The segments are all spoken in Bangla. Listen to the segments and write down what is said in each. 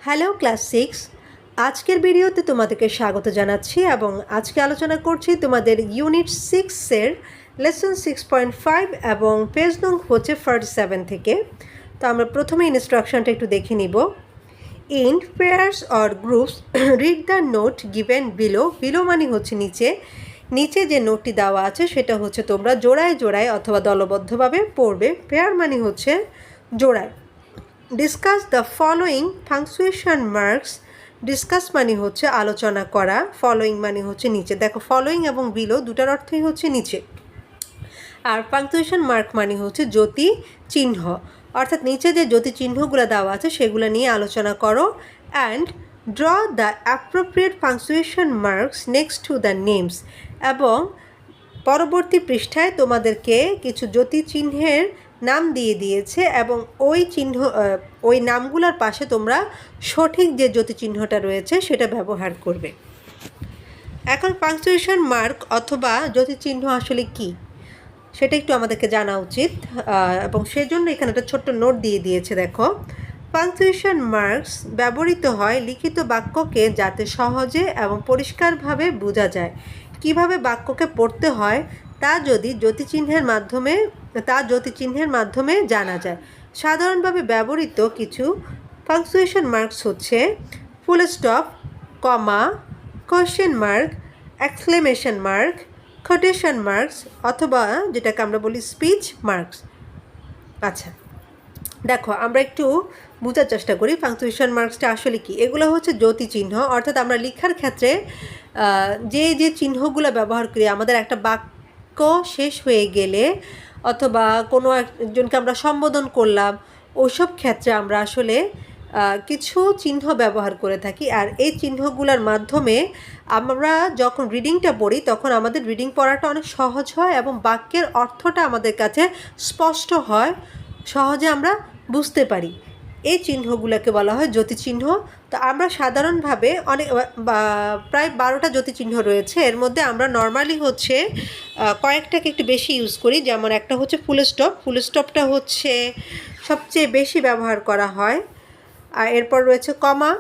হ্যালো ক্লাস 6 আজকের ভিডিওতে তোমাদেরকে স্বাগত জানাচ্ছি এবং আজকে আলোচনা করছি তোমাদের ইউনিট 6 এর লেসন 6.5 এবং পেজ নং হচ্ছে 47 থেকে। তো আমরা প্রথমে ইনস্ট্রাকশনটা একটু দেখে নিব। In pairs or groups read the note given below মানে হচ্ছে নিচে যে নোটটি দেওয়া আছে সেটা হচ্ছে তোমরা জোড়ায় জোড়ায় অথবা দলবদ্ধভাবে পড়বে। পেয়ার মানে হচ্ছে জোড়ায়। Discuss the following punctuation marks. Discuss মানে হচ্ছে আলোচনা করা, ফলোয়িং মানে হচ্ছে নিচে। দেখো ফলোয়িং এবং বিলো দুটার অর্থই হচ্ছে নিচে, আর পাংচুয়েশন মার্ক মানে হচ্ছে জ্যোতি চিহ্ন, অর্থাৎ নিচে যে জ্যোতি চিহ্নগুলো দেওয়া আছে সেগুলো নিয়ে আলোচনা করো। And draw the appropriate punctuation marks next to the names. এবং পরবর্তী পৃষ্ঠায় তোমাদেরকে কিছু জ্যোতি চিহ্নের নাম দিয়ে দিয়েছে এবং ওই নামগুলোর পাশে তোমরা সঠিক যে জ্যোতি চিহ্নটা রয়েছে সেটা ব্যবহার করবে। এখন পাংচুয়েশন মার্ক অথবা জ্যোতি চিহ্ন আসলে কি সেটা একটু আমাদেরকে জানা উচিত, এবং সেজন্য এখানে একটা ছোট্ট নোট দিয়ে দিয়েছে। দেখো, পাংচুয়েশন মার্কস ব্যবহৃত হয় লিখিত বাক্যকে যাতে সহজে এবং পরিষ্কারভাবে বোঝা যায়। কিভাবে বাক্যকে পড়তে হয় তা জ্যোতিচিহ্নের মাধ্যমে জানা যায়। সাধারণভাবে ব্যবহৃত কিছু পাংচুয়েশন মার্কস হচ্ছে full stop, comma, question mark, exclamation mark, quotation marks অথবা যেটাকে আমরা বলি স্পিচ মার্কস। আচ্ছা, দেখো আমরা একটু বোঝার চেষ্টা করি পাংচুয়েশন মার্কসটা আসলে কি। এগুলো হচ্ছে জ্যোতি চিহ্ন, অর্থাৎ আমরা লেখার ক্ষেত্রে যে চিহ্নগুলো ব্যবহার করি, আমাদের একটা বাক্য শেষ হয়ে গেলে অথবা কোনো একজনকে আমরা সম্বোধন করলাম, ওইসব ক্ষেত্রে আমরা আসলে কিছু চিহ্ন ব্যবহার করে থাকি। আর এই চিহ্নগুলোর মাধ্যমে আমরা যখন রিডিংটা পড়ি তখন আমাদের রিডিং পড়াটা অনেক সহজ হয় এবং বাক্যের অর্থটা আমাদের কাছে স্পষ্ট হয়, সহজে আমরা বুঝতে পারি। এই চিহ্নগুলোকে বলা হয় জ্যোতিচিহ্ন। তো আমরা সাধারণভাবে প্রায় 12টা জ্যোতিচিহ্ন রয়েছে। এর মধ্যে আমরা নর্মালি হচ্ছে কয়েকটাকে একটু বেশি ইউজ করি। যেমন একটা হচ্ছে ফুল স্টপ। ফুল স্টপটা হচ্ছে সবচেয়ে বেশি ব্যবহার করা হয়। আর এরপর রয়েছে কমা,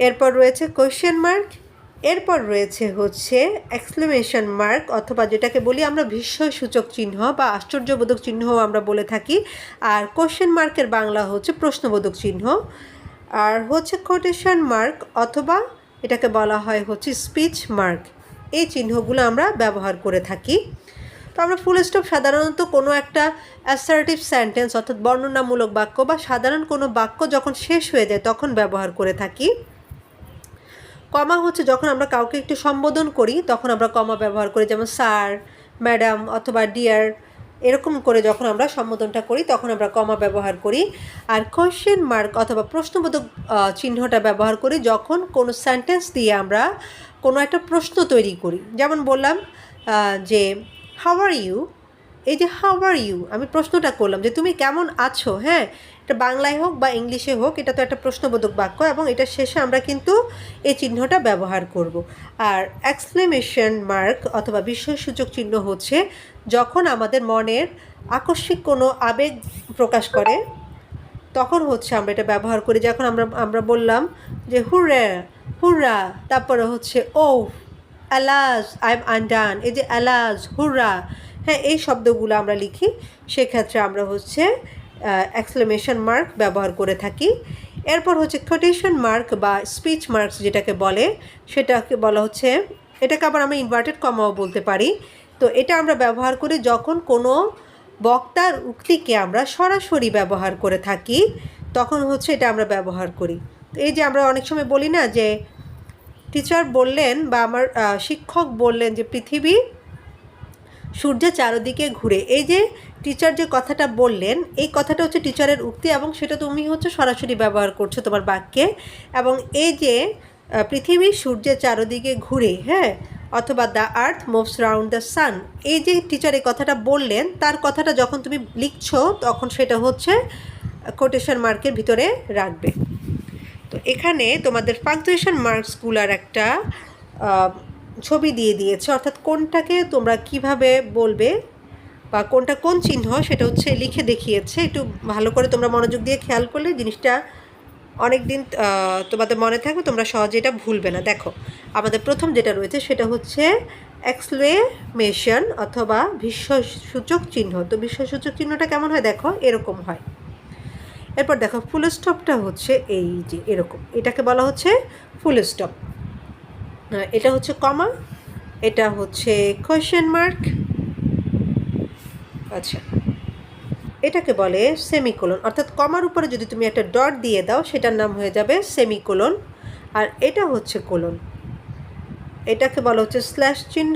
এরপর রয়েছে কোয়েশ্চেন মার্ক, এরপর রয়েছে হচ্ছে এক্সক্লেমেশন মার্ক অথবা যেটাকে বলি আমরা বিস্ময়সূচক চিহ্ন বা আশ্চর্যবোধক চিহ্নও আমরা বলে থাকি। আর কোয়েশ্চেন মার্কের বাংলা হচ্ছে প্রশ্নবোধক চিহ্ন। আর হচ্ছে কোটেশন মার্ক অথবা এটাকে বলা হয় হচ্ছে স্পিচ মার্ক। এই চিহ্নগুলো আমরা ব্যবহার করে থাকি। তো আমরা ফুল স্টপ সাধারণত কোনো একটা অ্যাসার্টিভ সেন্টেন্স অর্থাৎ বর্ণনামূলক বাক্য বা সাধারণ কোনো বাক্য যখন শেষ হয়ে যায় তখন ব্যবহার করে থাকি। কমা হচ্ছে যখন আমরা কাউকে একটু সম্বোধন করি তখন আমরা কমা ব্যবহার করি, যেমন স্যার, ম্যাডাম অথবা ডিয়ার, এরকম করে যখন আমরা সম্বোধনটা করি তখন আমরা কমা ব্যবহার করি। আর কোয়েশ্চেন মার্ক অথবা প্রশ্নবোধক চিহ্নটা ব্যবহার করি যখন কোনো সেন্টেন্স দিয়ে আমরা কোনো একটা প্রশ্ন তৈরি করি। যেমন বললাম যে হাউ আর ইউ। এই যে হাউ আর ইউ, আমি প্রশ্নটা করলাম যে তুমি কেমন আছো। হ্যাঁ, এটা বাংলায় হোক বা ইংলিশে হোক, এটা তো একটা প্রশ্নবোধক বাক্য এবং এটা শেষে আমরা কিন্তু এই চিহ্নটা ব্যবহার করব। আর এক্সক্লেমেশন মার্ক অথবা বিস্ময়সূচক চিহ্ন হচ্ছে যখন আমাদের মনের আকস্মিক কোনো আবেগ প্রকাশ করে তখন হচ্ছে আমরা এটা ব্যবহার করি। যখন আমরা বললাম যে হুররা হুররা, তারপরে হচ্ছে ও আলাজ আই এম আনডান। এই যে আলাজ, হুররা, হ্যাঁ, এই শব্দগুলো আমরা লিখি, সেক্ষেত্রে আমরা হচ্ছে এক্সক্লেমেশন মার্ক ব্যবহার করে থাকি। এরপর হচ্ছে কোটেশন মার্ক বা স্পিচ মার্কস যেটাকে বলে, সেটাকে বলা হচ্ছে, এটাকে আবার আমরা ইনভার্টেড কমাও বলতে পারি। তো এটা আমরা ব্যবহার করি যখন কোনো বক্তার উক্তিকে আমরা সরাসরি ব্যবহার করে থাকি, তখন হচ্ছে এটা আমরা ব্যবহার করি। তো এই যে আমরা অনেক সময় বলি না যে টিচার বললেন বা আমার শিক্ষক বললেন যে পৃথিবী সূর্যের চারদিকে ঘুরে। এই যে টিচার যে কথাটা বললেন, এই কথাটা হচ্ছে টিচারের উক্তি এবং সেটা তুমি হচ্ছে সরাসরি ব্যবহার করছো তোমার বাক্যে। এবং এই যে পৃথিবী সূর্যের চারদিকে ঘুরে, হ্যাঁ, অথবা the earth moves round the sun, এই যে টিচার এই কথাটা বললেন তার কথাটা যখন তুমি লিখছো তখন সেটা হচ্ছে কোটেশন মার্কের ভিতরে রাখবে। তো এখানে তোমাদের পাংচুয়েশন মার্কসগুলার একটা ছবি দিয়ে দিয়েছে, অর্থাৎ কোনটাকে তোমরা কিভাবে বলবে বা কোনটা কোন চিহ্ন সেটা হচ্ছে লিখে দেখিয়েছে। একটু ভালো করে তোমরা মনোযোগ দিয়ে খেয়াল করলে জিনিসটা অনেক দিন তোমাদের মনে থাকবে, তোমরা সহজে এটা ভুলবে না। দেখো আমাদের প্রথম যেটা রয়েছে সেটা হচ্ছে এক্সক্লেমেশন অথবা বিস্ময়সূচক চিহ্ন। তো বিস্ময়সূচক চিহ্নটা কেমন হয় দেখো, এরকম হয়। এরপর দেখো ফুল স্টপটা হচ্ছে এই যে এরকম, এটাকে বলা হচ্ছে ফুল স্টপ। এটা হচ্ছে কমা, এটা হচ্ছে কোয়েশ্চেন মার্ক, আচ্ছা এটাকে বলে সেমিকোলন। অর্থাৎ কমার উপরে যদি তুমি একটা ডট দিয়ে দাও সেটার নাম হয়ে যাবে সেমিকোলন। আর এটা হচ্ছে কোলন, এটাকে বলা হচ্ছে স্ল্যাশ চিহ্ন,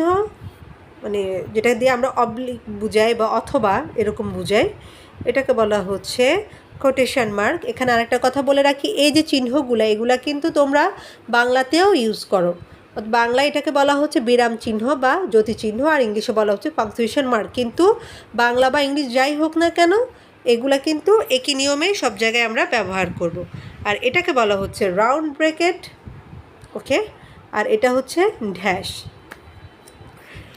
মানে যেটা দিয়ে আমরা অবলিক বুঝাই বা অথবা এরকম বুঝাই, এটাকে বলা হচ্ছে কোটেশন মার্ক। এখানে আরেকটা কথা বলে রাখি, এই যে চিহ্নগুলো এগুলা কিন্তু তোমরা বাংলাতেও ইউজ করো। বাংলায় এটাকে বলা হচ্ছে বিরাম চিহ্ন বা জ্যোতি চিহ্ন, আর ইংলিশে বলা হচ্ছে পাংচুয়েশন মার্ক। কিন্তু বাংলা বা ইংলিশ যাই হোক না কেন, এগুলা কিন্তু একই নিয়মেই সব জায়গায় আমরা ব্যবহার করব। আর এটাকে বলা হচ্ছে রাউন্ড ব্রেকেট, ওকে। আর এটা হচ্ছে ড্যাশ।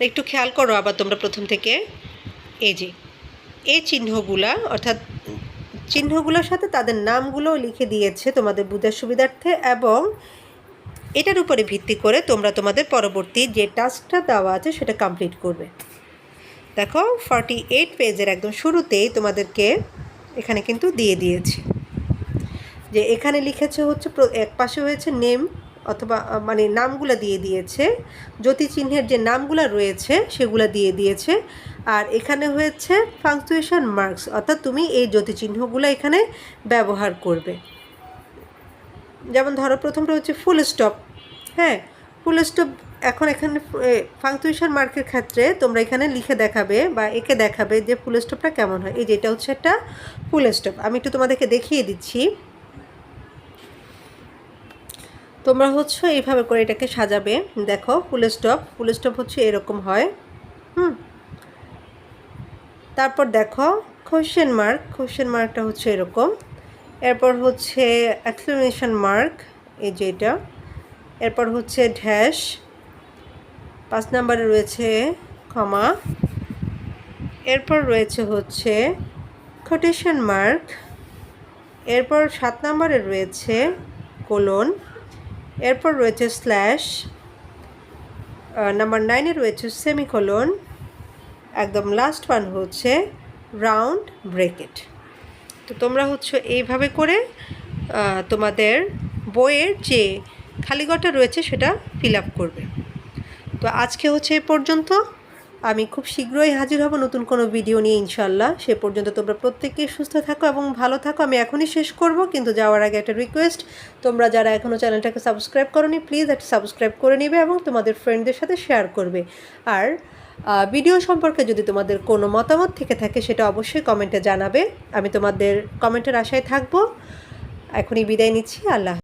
একটু খেয়াল করো আবার তোমরা প্রথম থেকে, এই যে এই চিহ্নগুলা, অর্থাৎ চিহ্নগুলোর সাথে তাদের নামগুলো লিখে দিয়েছে তোমাদের বোঝার সুবিধার্থে, এবং এটার উপরে ভিত্তি করে তোমরা তোমাদের পরবর্তী যে টাস্কটা দেওয়া আছে সেটা কমপ্লিট করবে। দেখো 48 পেজের একদম শুরুতেই তোমাদেরকে এখানে কিন্তু দিয়ে দিয়েছি যে এখানে লিখেছে হচ্ছে এক পাশে হয়েছে নেম অথবা মানে নামগুলো দিয়ে দিয়েছে, জ্যোতি চিহ্নের যে নামগুলো রয়েছে সেগুলো দিয়ে দিয়েছে। আর এখানে হয়েছে পাংচুয়েশন মার্কস, অর্থাৎ তুমি এই জ্যোতি চিহ্নগুলো এখানে ব্যবহার করবে। যেমন ধরো প্রথমটা হচ্ছে ফুল স্টপ, হ্যাঁ ফুল স্টপ। এখন এখানে পাংচুয়েশন মার্কের ক্ষেত্রে তোমরা এখানে লিখে দেখাবে বা এঁকে দেখাবে যে ফুল স্টপটা কেমন হয়। এই যে এটা হচ্ছে একটা ফুল স্টপ, আমি একটু তোমাদেরকে দেখিয়ে দিচ্ছি। তোমরা হচ্ছে এইভাবে করে এটাকে সাজাবে। দেখো ফুল স্টপ হচ্ছে এরকম হয়, তারপর দেখো কোয়েশ্চেন মার্কটা হচ্ছে এরকম। এরপর হচ্ছে এক্সক্লেমেশন মার্ক, এই যে এটা। এরপর হচ্ছে ড্যাশ, 5 নম্বরে রয়েছে কমা। এরপর রয়েছে হচ্ছে কোটেশন মার্ক। এরপর 7 নম্বরে রয়েছে কোলন। এরপর রয়েছে স্ল্যাশ, নাম্বার 9-এ রয়েছে সেমিকোলন, একদম লাস্ট ওয়ান হচ্ছে রাউন্ড ব্রেকেট। তো তোমরা হচ্ছে এইভাবে করে তোমাদের বইয়ের যে খালিঘরটা রয়েছে সেটা ফিল আপ করবে। তো আজকে হচ্ছে এ পর্যন্ত, আমি খুব শীঘ্রই হাজির হব নতুন কোনো ভিডিও নিয়ে ইনশাল্লাহ। সে পর্যন্ত তোমরা প্রত্যেকেই সুস্থ থাকো এবং ভালো থাকো। আমি এখনই শেষ করব, কিন্তু যাওয়ার আগে একটা রিকোয়েস্ট, তোমরা যারা এখনও চ্যানেলটাকে সাবস্ক্রাইব করোনি প্লিজ একটা সাবস্ক্রাইব করে নিবে এবং তোমাদের ফ্রেন্ডদের সাথে শেয়ার করবে। আর ভিডিও সম্পর্কে যদি তোমাদের কোনো মতামত থেকে থাকে সেটা অবশ্যই কমেন্টে জানাবে, আমি তোমাদের কমেন্টের আশায় থাকবো। এখনই বিদায় নিচ্ছি, আল্লাহ।